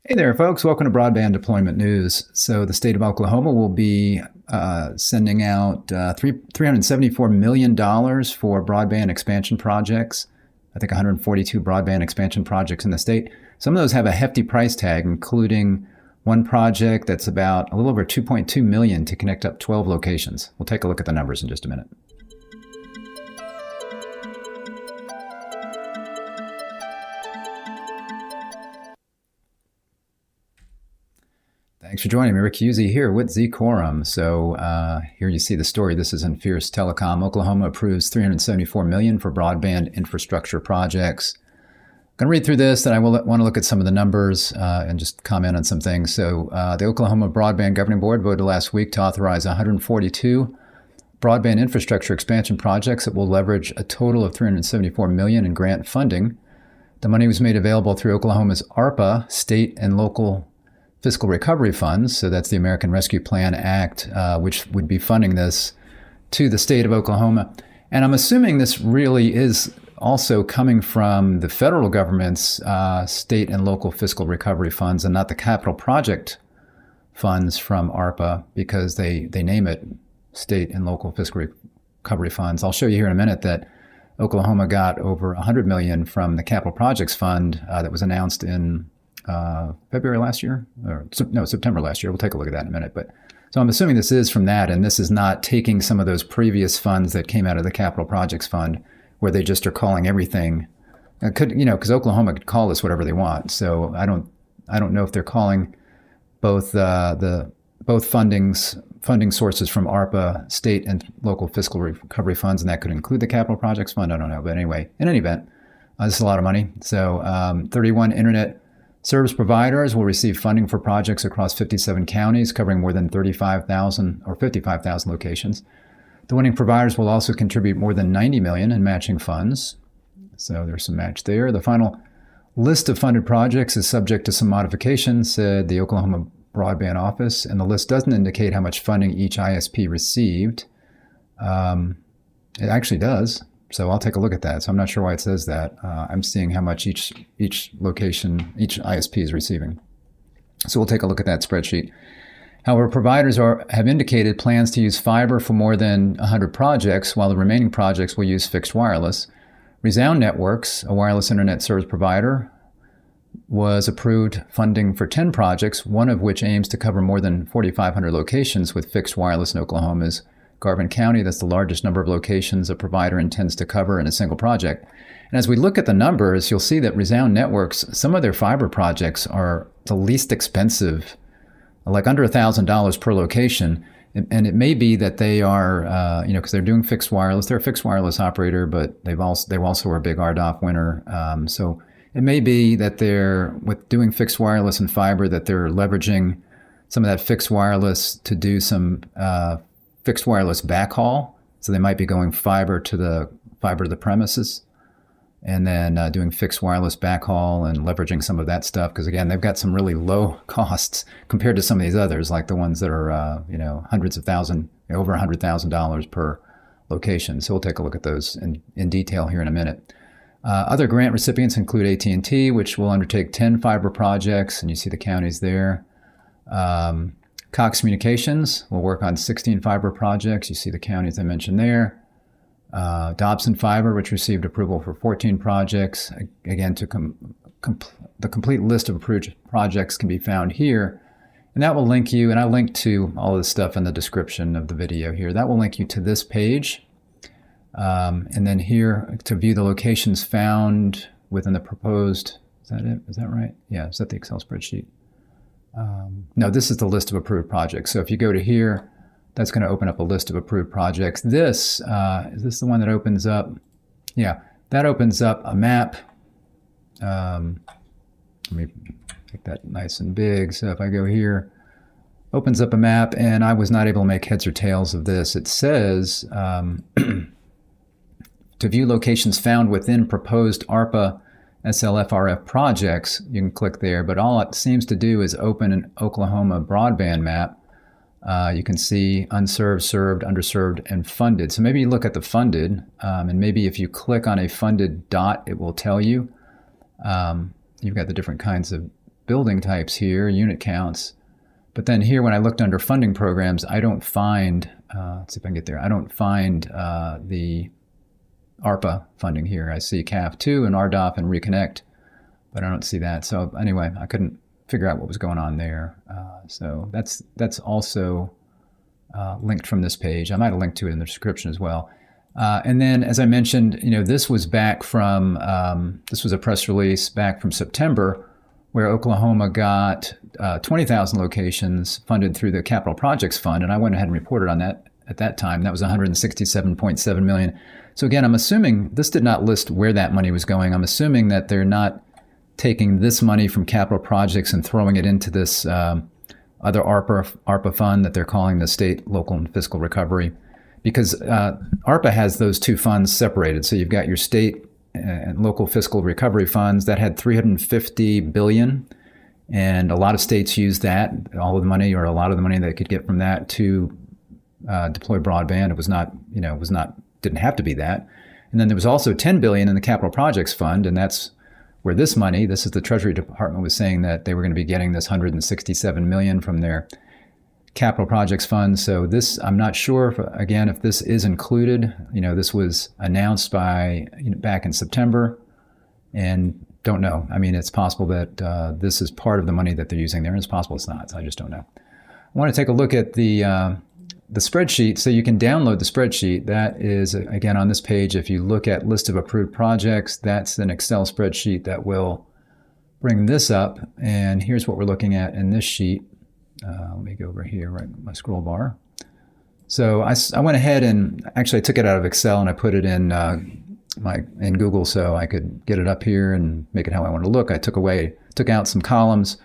Hey there, folks. Welcome to Broadband Deployment News. So the state of Oklahoma will be sending out $374 million for broadband expansion projects. I think 142 broadband expansion projects in the state. Some of those have a hefty price tag, including one project that's about a little over $2.2 million to connect up 12 locations. We'll take a look at the numbers in just a minute. Thanks for joining me. Rick Husey here with Z-Quorum. So here you see the story. This is in Fierce Telecom. Oklahoma approves $374 million for broadband infrastructure projects. I'm going to read through this, and I will want to look at some of the numbers and just comment on some things. So the Oklahoma Broadband Governing Board voted last week to authorize 142 broadband infrastructure expansion projects that will leverage a total of $374 million in grant funding. The money was made available through Oklahoma's ARPA, state and local fiscal recovery funds. So that's the American Rescue Plan Act, which would be funding this to the state of Oklahoma. And I'm assuming this really is also coming from the federal government's state and local fiscal recovery funds and not the capital project funds from ARPA, because they name it state and local fiscal recovery funds. I'll show you here in a minute that Oklahoma got over $100 million from the capital projects fund that was announced in February last year, or no, September last year. We'll take a look at that in a minute. But so I'm assuming this is from that, and this is not taking some of those previous funds that came out of the capital projects fund, where they just are calling everything. Because Oklahoma could call this whatever they want. So I don't know if they're calling both both funding sources from ARPA, state and local fiscal recovery funds, and that could include the capital projects fund. I don't know, but anyway, in any event, this is a lot of money. So 31 internet service providers will receive funding for projects across 57 counties, covering more than 35,000 or 55,000 locations. The winning providers will also contribute more than $90 million in matching funds. So there's some match there. The final list of funded projects is subject to some modifications, said the Oklahoma Broadband Office, and the list doesn't indicate how much funding each ISP received. It actually does. So I'll take a look at that. So I'm not sure why it says that. I'm seeing how much each location, each ISP is receiving. So we'll take a look at that spreadsheet. However, providers have indicated plans to use fiber for more than 100 projects, while the remaining projects will use fixed wireless. Resound Networks, a wireless internet service provider, was approved funding for 10 projects, one of which aims to cover more than 4,500 locations with fixed wireless in Oklahoma's Garvin County. That's the largest number of locations a provider intends to cover in a single project. And as we look at the numbers, you'll see that Resound Networks, some of their fiber projects are the least expensive, like under $1,000 per location. And it may be that they are, because they're doing fixed wireless. They're a fixed wireless operator, but they also are a big RDOF winner. So it may be that they're, with doing fixed wireless and fiber, that they're leveraging some of that fixed wireless to do some fixed wireless backhaul. So they might be going fiber to the premises, and then doing fixed wireless backhaul and leveraging some of that stuff. Because again, they've got some really low costs compared to some of these others, like the ones that are hundreds of thousand, over $100,000 per location. So we'll take a look at those in detail here in a minute. Other grant recipients include AT&T, which will undertake 10 fiber projects, and you see the counties there. Cox Communications will work on 16 fiber projects. You see the counties I mentioned there. Dobson Fiber, which received approval for 14 projects. Again, the complete list of approved projects can be found here. And that will link you, and I'll link to all of this stuff in the description of the video here. That will link you to this page. And then here to view the locations found within the proposed, is that it? Is that right? Yeah, is that the Excel spreadsheet? No, this is the list of approved projects. So if you go to here, that's going to open up a list of approved projects. This, is this the one that opens up? Yeah, that opens up a map. Let me make that nice and big. So if I go here, opens up a map, and I was not able to make heads or tails of this. It says to view locations found within proposed ARPA SLFRF projects, you can click there, but all it seems to do is open an Oklahoma broadband map. You can see unserved, served, underserved, and funded. So maybe you look at the funded, and maybe if you click on a funded dot, it will tell you. You've got the different kinds of building types here, unit counts. But then here, when I looked under funding programs, I don't find, let's see if I can get there. I don't find the ARPA funding here. I see CAF2 and RDOF and Reconnect, but I don't see that. So anyway, I couldn't figure out what was going on there. So that's also linked from this page. I might have linked to it in the description as well. And then, as I mentioned, this was back from, this was a press release back from September, where Oklahoma got 20,000 locations funded through the Capital Projects Fund. And I went ahead and reported on that at that time. That was $167.7 million. So again, I'm assuming this did not list where that money was going. I'm assuming that they're not taking this money from capital projects and throwing it into this other ARPA fund that they're calling the State, Local, and Fiscal Recovery. Because ARPA has those two funds separated. So you've got your state and local fiscal recovery funds that had $350 billion. And a lot of states use that, all of the money or a lot of the money they could get from that to deploy broadband. It was not, didn't have to be that. And then there was also $10 billion in the Capital Projects Fund. And that's where this money, this is the Treasury Department was saying that they were going to be getting this $167 million from their Capital Projects Fund. So this, I'm not sure, if this is included. This was announced back in September, and don't know. I mean, it's possible that this is part of the money that they're using there, and it's possible it's not. So I just don't know. I want to take a look at the spreadsheet. So you can download the spreadsheet. That is, again, on this page. If you look at list of approved projects, that's an Excel spreadsheet that will bring this up. And here's what we're looking at in this sheet. Let me go over here, right, my scroll bar. So I went ahead and actually I took it out of Excel and I put it in in Google so I could get it up here and make it how I want to look. I took out some columns,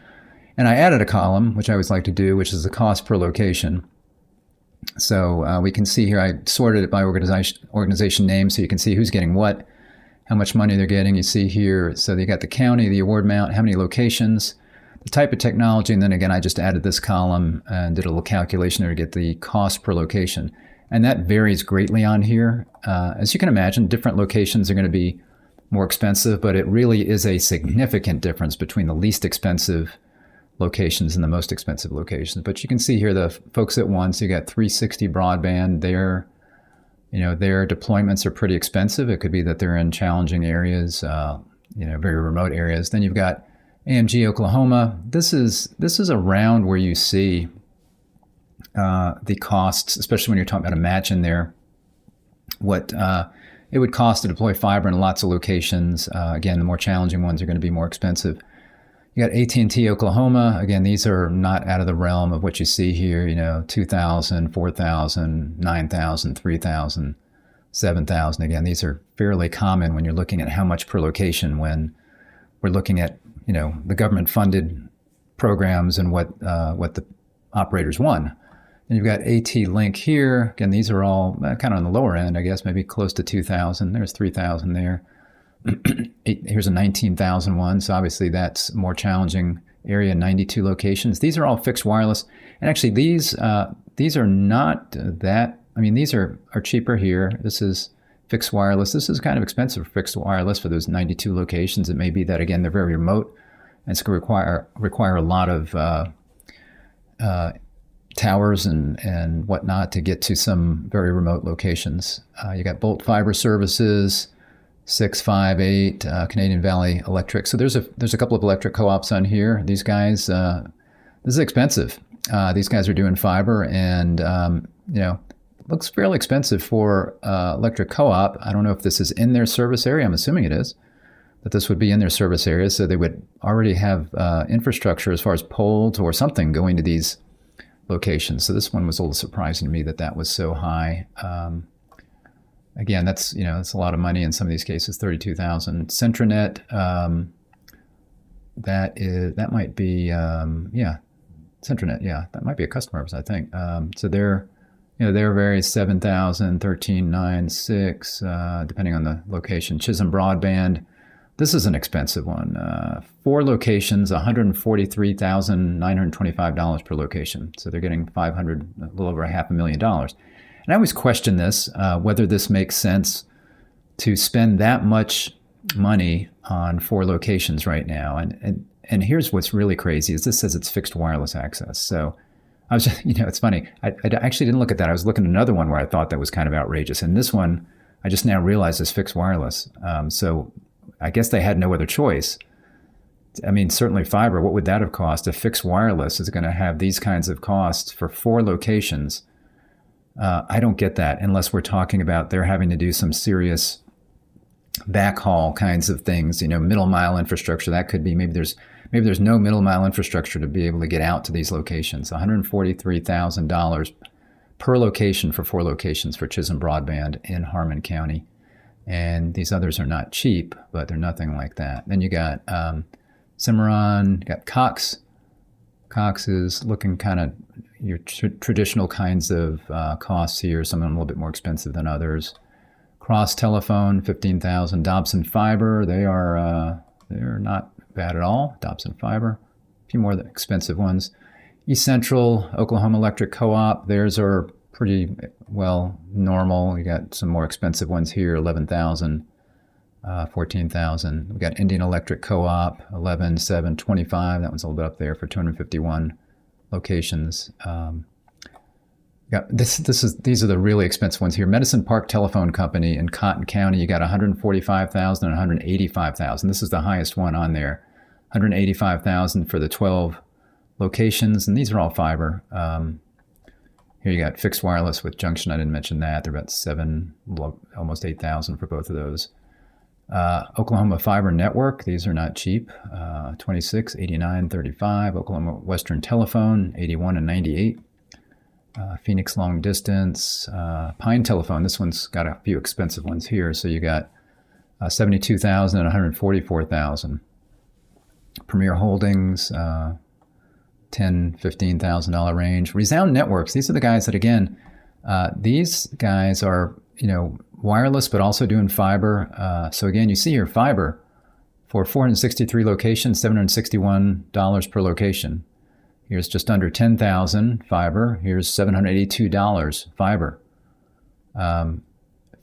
and I added a column, which I always like to do, which is the cost per location. So we can see here I sorted it by organization name, so you can see who's getting what, how much money they're getting. You see here, so you got the county, the award amount, how many locations, the type of technology, and then again, I just added this column and did a little calculation there to get the cost per location. And that varies greatly on here. As you can imagine, different locations are going to be more expensive, but it really is a significant difference between the least expensive locations and the most expensive locations. But you can see here the folks at once, you got 360 Broadband. Their deployments are pretty expensive. It could be that they're in challenging areas, very remote areas. Then you've got AMG Oklahoma. This is around where you see the costs, especially when you're talking about a match in there, what it would cost to deploy fiber in lots of locations. Again, the more challenging ones are going to be more expensive. You got AT&T Oklahoma. Again, these are not out of the realm of what you see here, 2,000, 4,000, 9,000, 3,000, 7,000. Again, these are fairly common when you're looking at how much per location when we're looking at the government-funded programs and what the operators won. And you've got AT-Link here. Again, these are all kind of on the lower end, I guess, maybe close to 2,000. There's 3,000 there. Here's a 19,000 one. So obviously that's more challenging area, 92 locations. These are all fixed wireless. And actually these are not that, these are cheaper here. This is fixed wireless. This is kind of expensive for fixed wireless for those 92 locations. It may be that, again, they're very remote and it's going to require a lot of towers and whatnot to get to some very remote locations. You got Bolt Fiber Services, 658, Canadian Valley Electric. So there's a couple of electric co-ops on here. These guys, this is expensive. These guys are doing fiber and, looks fairly expensive for electric co-op. I don't know if this is in their service area. I'm assuming it is, that this would be in their service area. So they would already have infrastructure as far as poles or something going to these locations. So this one was a little surprising to me that was so high. Again, that's a lot of money in some of these cases. 32,000. Centranet, that might be Centranet. Yeah, that might be a customer of ours, I think. So they're very 7,000, 13,996, depending on the location. Chisholm Broadband. This is an expensive one. 4 locations, $143,925 per location. So they're getting a little over $500,000. And I always question this, whether this makes sense to spend that much money on 4 locations right now. And And here's what's really crazy is this says it's fixed wireless access. So I was just, it's funny. I actually didn't look at that. I was looking at another one where I thought that was kind of outrageous. And this one, I just now realized is fixed wireless. So I guess they had no other choice. I mean, certainly fiber, what would that have cost? If fixed wireless is going to have these kinds of costs for 4 locations, I don't get that unless we're talking about they're having to do some serious backhaul kinds of things, middle mile infrastructure. That could be, maybe there's no middle mile infrastructure to be able to get out to these locations. $143,000 per location for 4 locations for Chisholm Broadband in Harmon County. And these others are not cheap, but they're nothing like that. Then you got Cimarron, you got Cox. Cox is looking kind of your traditional kinds of costs here. Some of them a little bit more expensive than others. Cross Telephone, $15,000. Dobson Fiber, they're not bad at all. Dobson Fiber, a few more expensive ones. East Central, Oklahoma Electric Co-op, theirs are pretty well normal. You got some more expensive ones here, $11,000, $14,000. We got Indian Electric Co-op, $11,725. That one's a little bit up there for 251 locations. These are the really expensive ones here. Medicine Park Telephone Company in Cotton County, you got $145,000 and $185,000. This is the highest one on there. $185,000 for the 12 locations, and these are all fiber. Here you got fixed wireless with Junction. I didn't mention that. They're about almost $8,000 for both of those. Oklahoma Fiber Network, these are not cheap. 26, 89, 35. Oklahoma Western Telephone, 81 and 98. Phoenix Long Distance, Pine Telephone. This one's got a few expensive ones here. So you got $72,000 and $144,000. Premier Holdings, $10,000, $15,000 range. Resound Networks. These are the guys that, again, these guys are, wireless, but also doing fiber. So again, you see here fiber for 463 locations, $761 per location. Here's just under $10,000 fiber. Here's $782 fiber.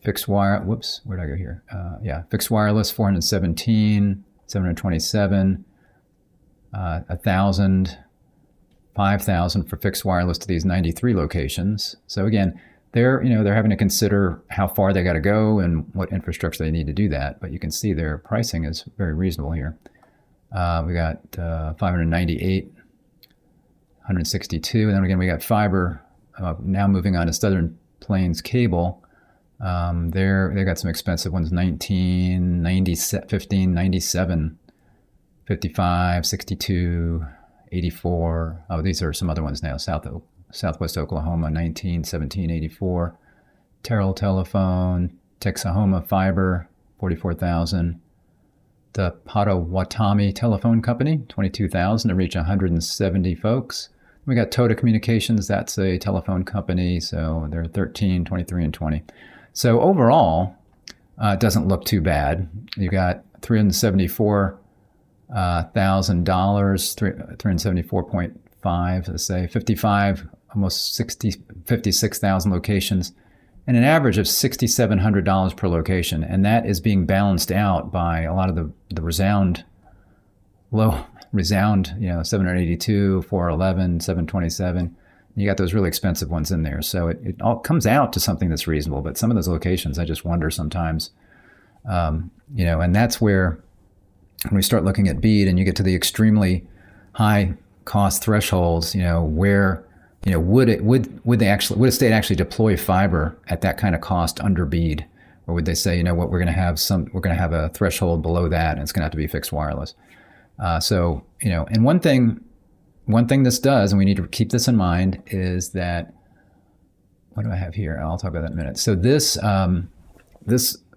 Fixed wire. Whoops, where'd I go here? Fixed wireless, 417, 727, 1,000, 5,000 for fixed wireless to these 93 locations. So again, they're having to consider how far they got to go and what infrastructure they need to do that. But you can see their pricing is very reasonable here. We got 598, 162, and then again we got fiber. Now moving on to Southern Plains Cable. They got some expensive ones: 19, 90, 15, 97, 55, 62, 84. Oh, these are some other ones now. Southwest Oklahoma, 19, 17, 84. Terrell Telephone, Texahoma Fiber, 44,000. The Potawatomi Telephone Company, 22,000 to reach 170 folks. We got Toda Communications, that's a telephone company, so they're 13, 23, and 20. So overall, it doesn't look too bad. You got $374,000, $374.5, let's say, 55, almost 56,000 locations, and an average of $6,700 per location. And that is being balanced out by a lot of the Resound, 782, 411, 727. You got those really expensive ones in there. So it all comes out to something that's reasonable. But some of those locations, I just wonder sometimes, and that's where when we start looking at BEAD and you get to the extremely high cost thresholds, where, would a state actually deploy fiber at that kind of cost under BEAD? Or would they say, we're going to have a threshold below that and it's going to have to be fixed wireless? And one thing this does, and we need to keep this in mind, is that, what do I have here? I'll talk about that in a minute. So this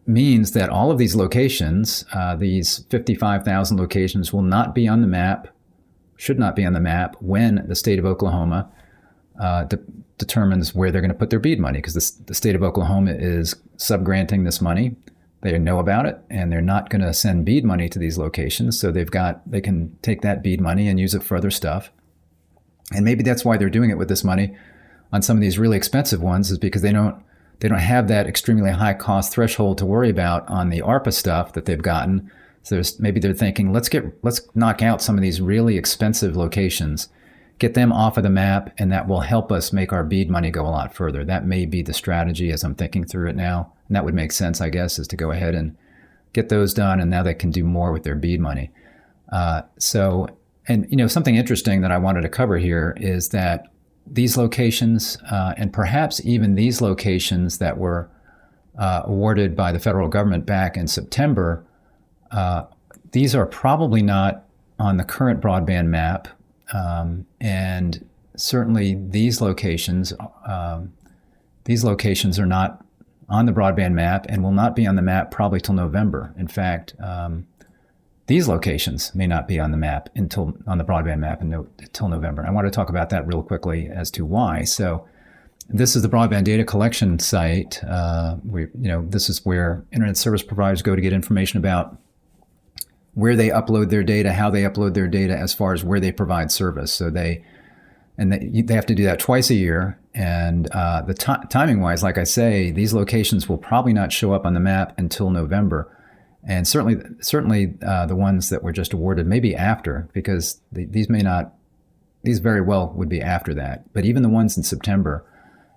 means that all of these locations, these 55,000 locations, will not be on the map, should not be on the map when the state of Oklahoma determines where they're going to put their BEAD money, because the state of Oklahoma is subgranting this money. They know about it, and they're not going to send BEAD money to these locations. So they can take that BEAD money and use it for other stuff. And maybe that's why they're doing it with this money on some of these really expensive ones, is because they don't have that extremely high cost threshold to worry about on the ARPA stuff that they've gotten. So maybe they're thinking, let's knock out some of these really expensive locations, get them off of the map, and that will help us make our BEAD money go a lot further. That may be the strategy as I'm thinking through it now. And that would make sense, I guess, is to go ahead and get those done, and now they can do more with their BEAD money. Something interesting that I wanted to cover here is that these locations, and perhaps even these locations that were awarded by the federal government back in September, these are probably not on the current broadband map, and certainly these locations are not on the broadband map and will not be on the map probably till November. In fact, these locations may not be on the map on the broadband map until November. I want to talk about that real quickly as to why. So this is the broadband data collection site. This is where internet service providers go to get information about where they upload their data, how they upload their data, as far as where they provide service. So they have to do that twice a year. And timing-wise, like I say, these locations will probably not show up on the map until November. And certainly, the ones that were just awarded may be after, because these very well would be after that. But even the ones in September,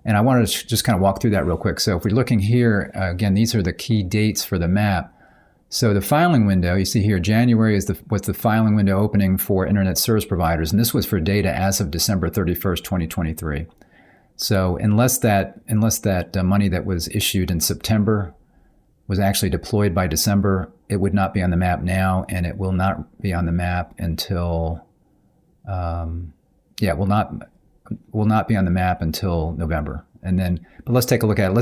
and I wanted to just kind of walk through that real quick. So if we're looking here, again, these are the key dates for the map. So the filing window, you see here, January was the filing window opening for internet service providers, and this was for data as of December 31st, 2023. So unless that money that was issued in September was actually deployed by December, it would not be on the map now, and it will not be on the map until will not be on the map until November. But let's take a look at it.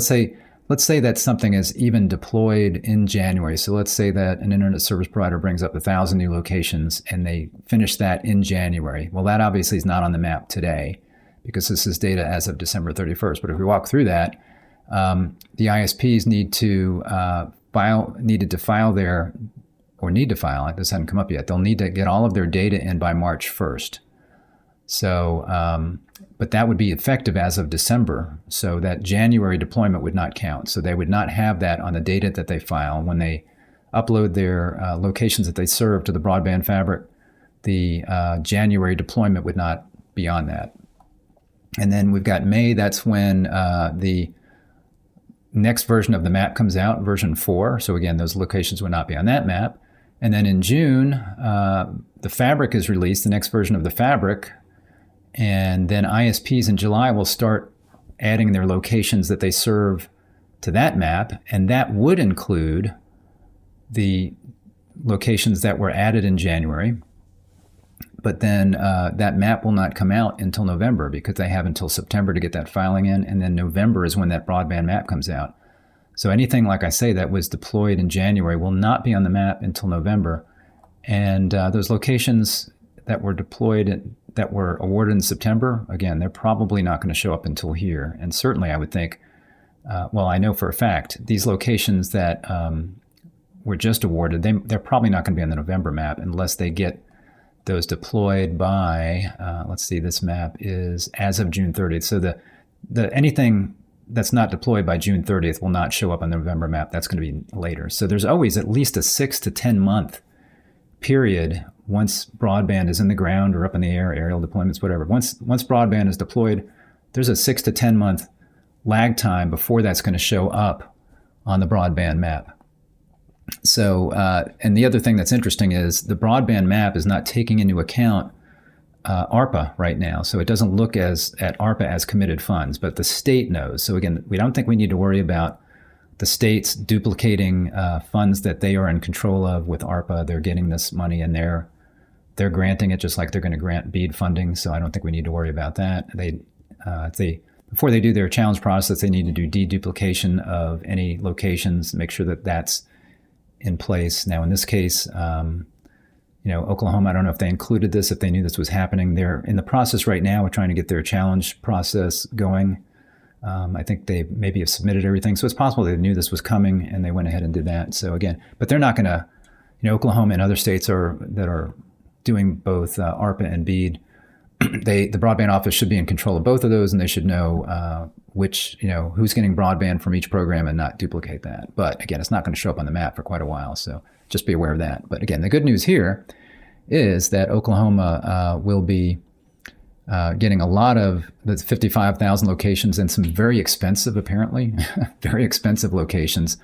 Let's say that something is even deployed in January. So let's say that an internet service provider brings up 1,000 new locations and they finish that in January. Well, that obviously is not on the map today because this is data as of December 31st. But if we walk through that, the ISPs need to file, this hasn't come up yet. They'll need to get all of their data in by March 1st. So, but that would be effective as of December. So that January deployment would not count. So they would not have that on the data that they file. When they upload their locations that they serve to the broadband fabric, the January deployment would not be on that. And then we've got May. That's when the next version of the map comes out, version 4. So again, those locations would not be on that map. And then in June, the fabric is released, the next version of the fabric. And then ISPs in July will start adding their locations that they serve to that map. And that would include the locations that were added in January. But then that map will not come out until November because they have until September to get that filing in. And then November is when that broadband map comes out. So anything, like I say, that was deployed in January will not be on the map until November. And those locations that were deployed, that were awarded in September, again, they're probably not going to show up until here. And certainly I would think, I know for a fact, these locations that were just awarded, they're probably not going to be on the November map unless they get those deployed by, this map is as of June 30th. So anything that's not deployed by June 30th will not show up on the November map. That's going to be later. So there's always at least a 6 to 10 month period once broadband is in the ground or up in the air, aerial deployments, whatever. Once broadband is deployed, there's a 6 to 10 month lag time before that's going to show up on the broadband map. So, and the other thing that's interesting is the broadband map is not taking into account ARPA right now. So it doesn't look at ARPA as committed funds, but the state knows. So again, we don't think we need to worry about the states duplicating funds that they are in control of with ARPA. They're getting this money and they're granting it just like they're going to grant BEAD funding. So I don't think we need to worry about that. Before they do their challenge process, they need to do deduplication of any locations, make sure that that's in place. Now, in this case, Oklahoma, I don't know if they included this, if they knew this was happening. They're in the process right now. We're trying to get their challenge process going. I think they maybe have submitted everything. So it's possible they knew this was coming and they went ahead and did that. So again, but they're not going to, Oklahoma and other states that are doing both ARPA and BEAD the broadband office should be in control of both of those, and they should know who's getting broadband from each program and not duplicate that. But again, it's not going to show up on the map for quite a while, so just be aware of that. But again, the good news here is that Oklahoma will be getting a lot of the 55,000 locations and some very expensive, apparently, very expensive locations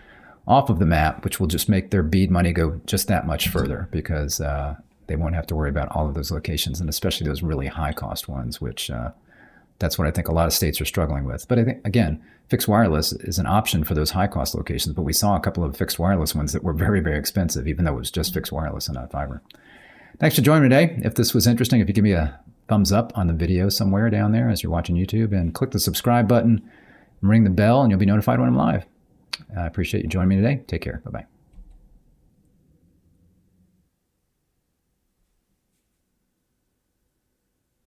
off of the map, which will just make their BEAD money go just that much further, because they won't have to worry about all of those locations, and especially those really high cost ones, which that's what I think a lot of states are struggling with. But I think, again, fixed wireless is an option for those high cost locations, but we saw a couple of fixed wireless ones that were very, very expensive, even though it was just fixed wireless and not fiber. Thanks for joining me today. If this was interesting, if you give me a thumbs up on the video somewhere down there as you're watching YouTube, and click the subscribe button and ring the bell, and you'll be notified when I'm live. I appreciate you joining me today. Take care. Bye-bye.